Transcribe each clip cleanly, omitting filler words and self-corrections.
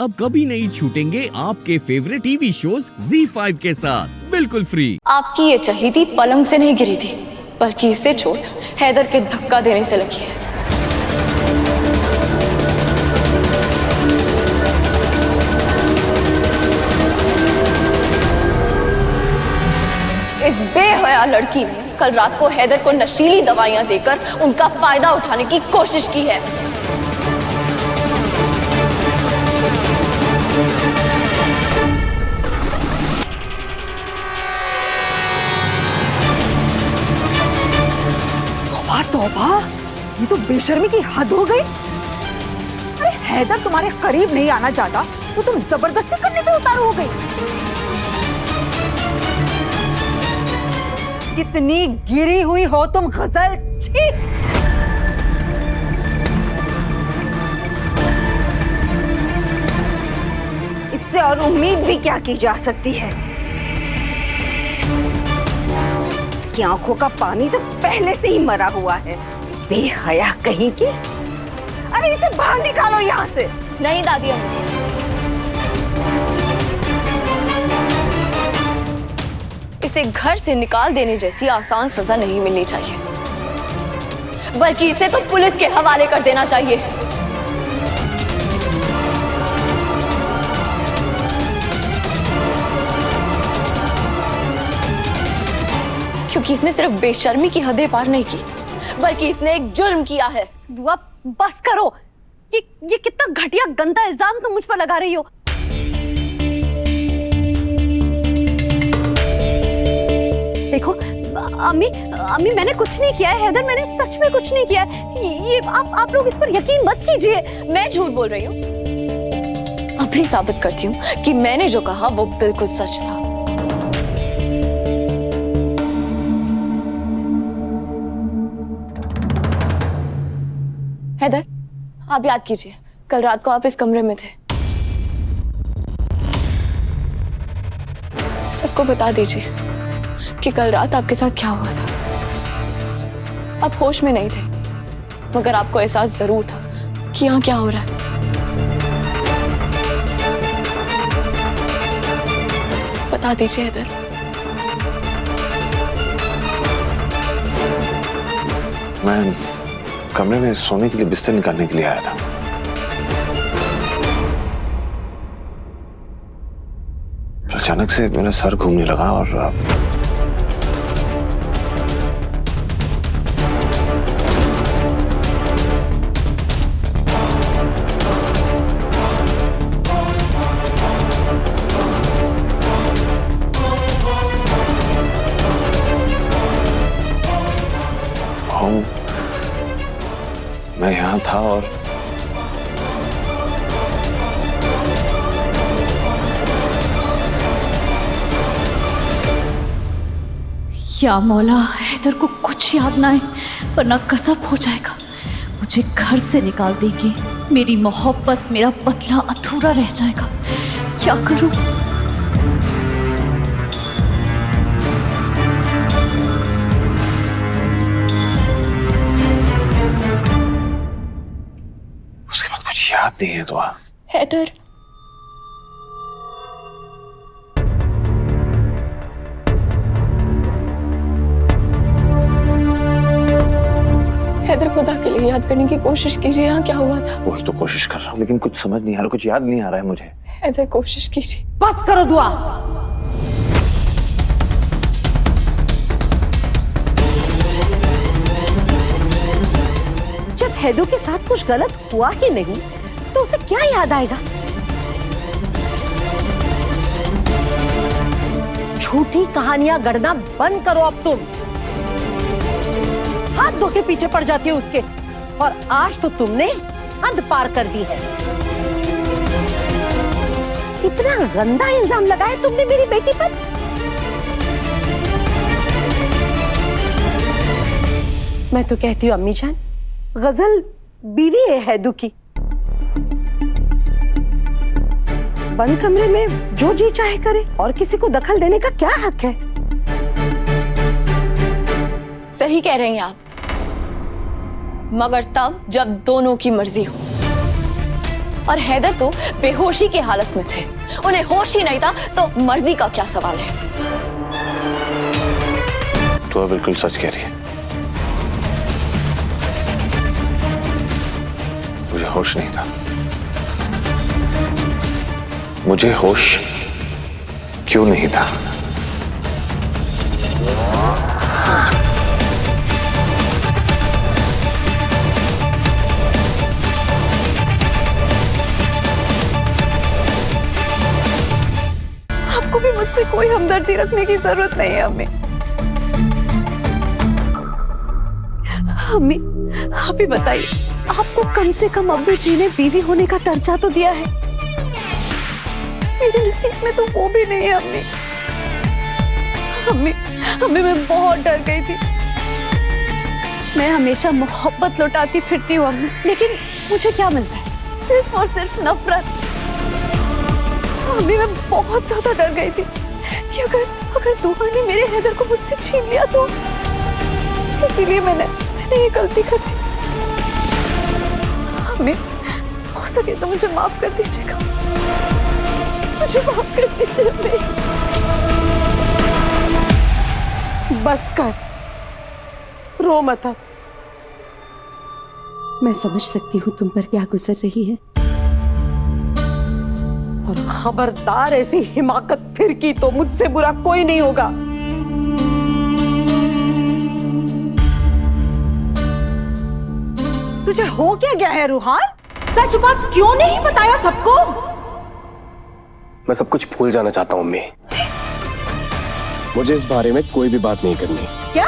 अब कभी नहीं छूटेंगे आपके फेवरेट टीवी शोज ZEE5 के साथ बिल्कुल फ्री। आपकी ये चहीती पलंग से नहीं गिरी थी, बल्कि इससे चोट हैदर के धक्का देने से लगी है। इस बेहया लड़की ने कल रात को हैदर को नशीली दवाइयां देकर उनका फायदा उठाने की कोशिश की है। तौबा तौबा, ये तो बेशर्मी की हद हो गई। अरे हैदर तुम्हारे करीब नहीं आना चाहता तो तुम जबरदस्ती करने पे उतारू हो गई। कितनी गिरी हुई हो तुम गजल, छी! इससे और उम्मीद भी क्या की जा सकती है। इसकी आंखों का पानी तो पहले से ही मरा हुआ है। बेहया कहीं की। अरे इसे बाहर निकालो यहाँ से। नहीं दादी अम्मी, इसे घर से निकाल देने जैसी आसान सजा नहीं मिलनी चाहिए, बल्कि इसे तो पुलिस के हवाले कर देना चाहिए। क्योंकि इसने सिर्फ बेशर्मी की हदें पार नहीं की, बल्कि इसने एक जुर्म किया है। दुआ बस करो। ये कितना घटिया गंदा इल्जाम तुम मुझ पर लगा रही हो। देखो अम्मी मैंने कुछ नहीं किया है। हैदर, मैंने सच में कुछ नहीं किया है। ये आप लोग इस पर यकीन मत कीजिए। मैं झूठ बोल रही हूँ। अभी साबित करती हूँ कि मैंने जो कहा वो बिल्कुल सच था। हैदर, आप याद कीजिए, कल रात को आप इस कमरे में थे। सबको बता दीजिए कि कल रात आपके साथ क्या हुआ था। आप होश में नहीं थे, मगर आपको एहसास जरूर था कि यहाँ क्या हो रहा है। बता दीजिए हैदर। मैं कमरे में सोने के लिए बिस्तर निकालने के लिए आया था। अचानक से मेरा सर घूमने लगा और मैं यहाँ था और या मौला, हैदर को कुछ याद ना आए वरना कसब हो जाएगा। मुझे घर से निकाल देगी, मेरी मोहब्बत, मेरा बदला अधूरा रह जाएगा। क्या करूं? उसके बाद कुछ याद नहीं है। दुआ, हैदर, हैदर, खुदा के लिए याद करने की कोशिश कीजिए यहाँ क्या हुआ था। वही तो कोशिश कर रहा हूँ, लेकिन कुछ समझ नहीं आ रहा, कुछ याद नहीं आ रहा है मुझे। हैदर, कोशिश कीजिए। बस करो दुआ। जब हैदू के साथ कुछ गलत हुआ ही नहीं तो उसे क्या याद आएगा। झूठी कहानियां गढ़ना बंद करो अब तुम। हाथ धो के पीछे पड़ जाती है उसके, और आज तो तुमने हद पार कर दी है। इतना गंदा इल्जाम लगाया तुमने मेरी बेटी पर। मैं तो कहती हूँ अम्मी जान, गजल बीवी है हैदू की। बंद कमरे में जो जी चाहे करे, और किसी को दखल देने का क्या हक है। सही कह रही हैं आप, मगर तब जब दोनों की मर्जी हो। और हैदर तो बेहोशी की हालत में थे। उन्हें होश ही नहीं था तो मर्जी का क्या सवाल है। तो बिल्कुल सच कह रही है, मुझे होश नहीं था। मुझे होश क्यों नहीं था? आपको भी मुझसे कोई हमदर्दी रखने की जरूरत नहीं है अम्मी। अम्मी आप ही बताइए, आपको कम से कम अब्बू जी ने बीवी होने का दर्जा तो दिया है। मेरे नसीब में तो वो भी नहीं है अम्मी। अम्मी अम्मी मैं बहुत डर गई थी। मैं हमेशा मोहब्बत लौटाती फिरती हूँ अम्मी, लेकिन मुझे क्या मिलता है? सिर्फ और सिर्फ नफरत। अम्मी मैं बहुत ज्यादा डर गई थी कि अगर दुआ ने मेरे हैदर को मुझसे छीन लिया तो, इसीलिए मैंने ये गलती कर दी। अम्मी हो सके तो मुझे माफ कर दीजिएगा, मुझे माफ कर दीजिए अम्मी। बस कर, रो मत अब। मैं समझ सकती हूँ तुम पर क्या गुजर रही है, और खबरदार ऐसी हिमाकत फिर की तो मुझसे बुरा कोई नहीं होगा। तुझे हो क्या गया है रूहान? सच बात क्यों नहीं बताया सबको? मैं सब कुछ भूल जाना चाहता हूँ अम्मी। मुझे इस बारे में कोई भी बात नहीं करनी। क्या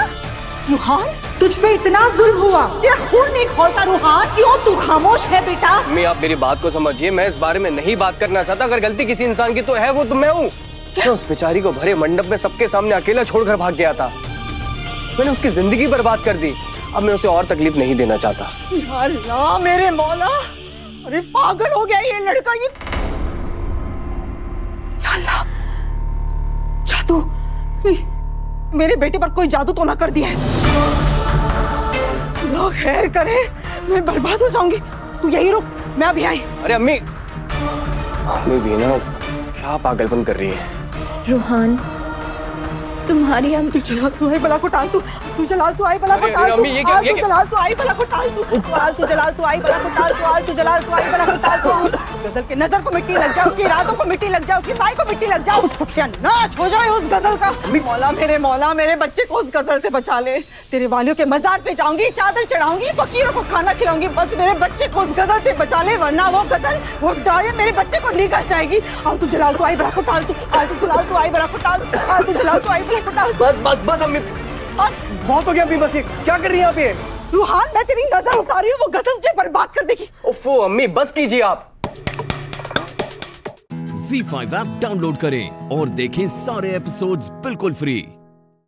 रूहान, तुझ पे इतना जुल्म हुआ, तेरा खून नहीं खौलता रूहान? क्यों तू खामोश है बेटा? अम्मी आप मेरी बात को समझिए, मैं इस बारे में नहीं बात करना चाहता। अगर गलती किसी इंसान की तो है वो तो मैं हूँ। मैं उस बेचारी को भरे मंडप में सबके सामने अकेला छोड़कर भाग गया था। मैंने उसकी जिंदगी बर्बाद कर दी। अब मैं उसे और तकलीफ नहीं देना चाहता। या अल्लाह मेरे मौला, अरे पागल हो गया ये लड़का। ये या अल्लाह, जादू, मेरे बेटे पर कोई जादू तो ना कर दिया है? अल्लाह खैर करे, मैं बर्बाद हो जाऊंगी। तू यही रुक, मैं अभी आई। अरे अम्मी, अम्मी भी ना क्या पागलपन कर रही है। रूहान तुम्हारी हम तू जलाल तू आई बला को टाल, तू जलाल तू आई बला को टाल, अम्मी, ये क्या- जलाल तू आई बला को टाल, तू जलाल तू आई बला को टाल, तू जलाल तू आई बला को टाल। गजल की नजर को मिट्टी लग जाए, उसकी रातों को मिट्टी लग जाए, उसकी साई को मिट्टी लग जाए, उस सत्यानाश हो जाए उस गजल का। मौला मेरे बच्चे को उस गजल से बचा ले। तेरे वालियों के मजार पे जाऊंगी, चादर चढ़ाऊंगी, फकीरों को खाना खिलाऊंगी, बस मेरे बच्चे को उस गजल से बचा ले, वरना वो गजल वो डायन मेरे बच्चे को निगल जाएगी। और तू जलाल तू आई बला को टाल, तू जलाल तू आई बला को टाल, तू जलाल तू आई बला को टाल। बस अम्मी, बहुत हो गया अभी। बस ये क्या कर रही है आप? ये रूहान, मैं तेरी नजर उतारी हूँ, वो गजल तुझे बर्बाद कर देगी। उफ़ो अम्मी, बस कीजिए आप। Z5 ऐप डाउनलोड करें और देखें सारे एपिसोड्स बिल्कुल फ्री।